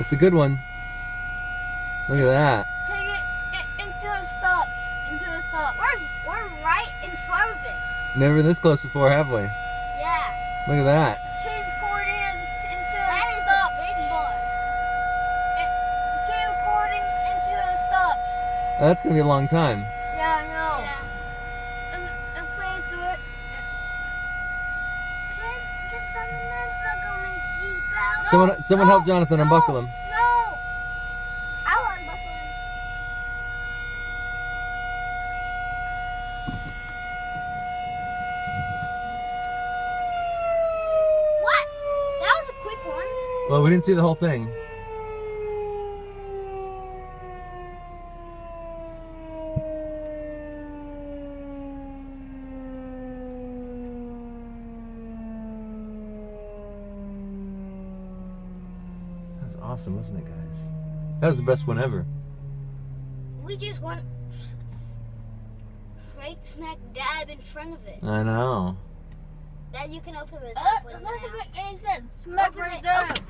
That's a good one. Look at that. Take it into a stop. Into a stop. We're right in front of it. Never this close before, have we? Yeah. Look at that. Keep recording into a That is stop. a big boy. Keep recording into a stop. That's gonna be a long time. Yeah, I know. Yeah. And please do it. Can someone unbuckle my seatbelt? Someone help Jonathan unbuckle him. No. I'll unbuckle him. What? That was a quick one. Well, we didn't see the whole thing. That was awesome, wasn't it, guys? That was the best one ever. We just went right smack dab in front of it. I know. That you can open the top That with doesn't now. make any sense. Smack Open right it, there. open-